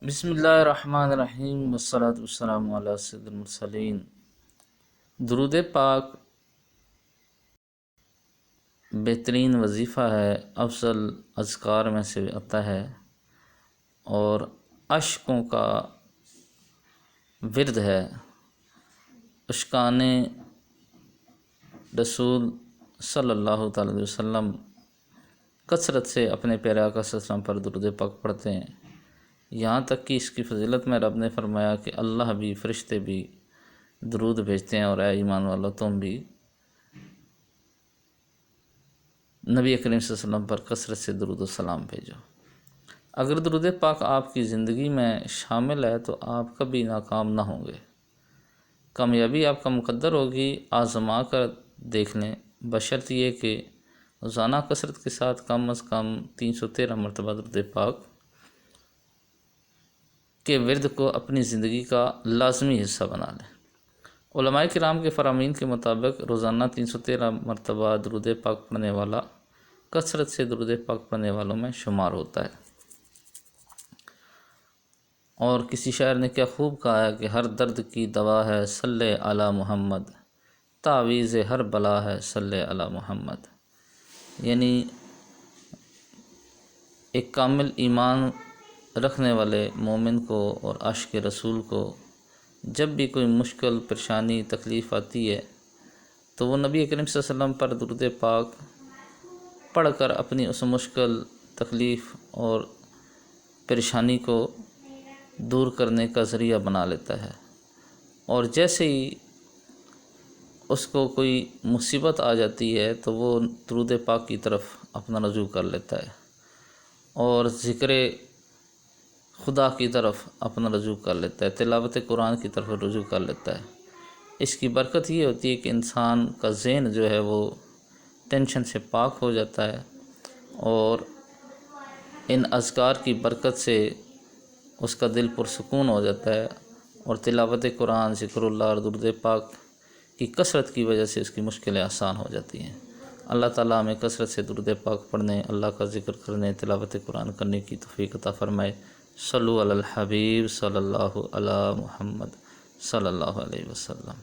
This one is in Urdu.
بسم اللہ الرحمن الرحیم والصلاة والسلام علی سید المرسلین۔ درود پاک بہترین وظیفہ ہے، افضل اذکار میں سے آتا ہے اور عشقوں کا ورد ہے۔ عشقان رسول صلی اللہ تعالی علیہ وسلم کثرت سے اپنے پیارے آقا صلی اللہ علیہ وسلم پر درود پاک پڑھتے ہیں، یہاں تک کہ اس کی فضیلت میں رب نے فرمایا کہ اللہ بھی فرشتے بھی درود بھیجتے ہیں، اور اے ایمان والو تم بھی نبی کریم صلی اللہ علیہ وسلم پر کثرت سے درود و سلام بھیجو۔ اگر درود پاک آپ کی زندگی میں شامل ہے تو آپ کبھی ناکام نہ ہوں گے، کامیابی آپ کا مقدر ہوگی۔ آزما کر دیکھ لیں، بشرط یہ کہ روزانہ کثرت کے ساتھ کم از کم 313 مرتبہ درود پاک کے ورد کو اپنی زندگی کا لازمی حصہ بنا لیں۔ علماء کرام کے فرامین کے مطابق روزانہ 313 مرتبہ درود پاک پڑھنے والا کثرت سے درود پاک پڑھنے والوں میں شمار ہوتا ہے۔ اور کسی شاعر نے کیا خوب کہا ہے کہ ہر درد کی دوا ہے صلی علی محمد، تعویذ ہر بلا ہے صلی علی محمد۔ یعنی ایک کامل ایمان رکھنے والے مومن کو اور عاشق رسول کو جب بھی کوئی مشکل پریشانی تکلیف آتی ہے تو وہ نبی کریم صلی اللہ علیہ وسلم پر درود پاک پڑھ کر اپنی اس مشکل تکلیف اور پریشانی کو دور کرنے کا ذریعہ بنا لیتا ہے، اور جیسے ہی اس کو کوئی مصیبت آ جاتی ہے تو وہ درود پاک کی طرف اپنا رجوع کر لیتا ہے اور ذکر خدا کی طرف اپنا رجوع کر لیتا ہے، تلاوت قرآن کی طرف رجوع کر لیتا ہے۔ اس کی برکت یہ ہوتی ہے کہ انسان کا ذہن جو ہے وہ ٹینشن سے پاک ہو جاتا ہے، اور ان اذکار کی برکت سے اس کا دل پرسکون ہو جاتا ہے، اور تلاوت قرآن، ذکر اللہ اور درود پاک کی کثرت کی وجہ سے اس کی مشکلیں آسان ہو جاتی ہیں۔ اللہ تعالیٰ ہمیں کثرت سے درود پاک پڑھنے، اللہ کا ذکر کرنے، تلاوت قرآن کرنے کی توفیق عطا فرمائے۔ صلو علی الحبیب صلی اللہ علی محمد صلی اللہ علیہ وسلم۔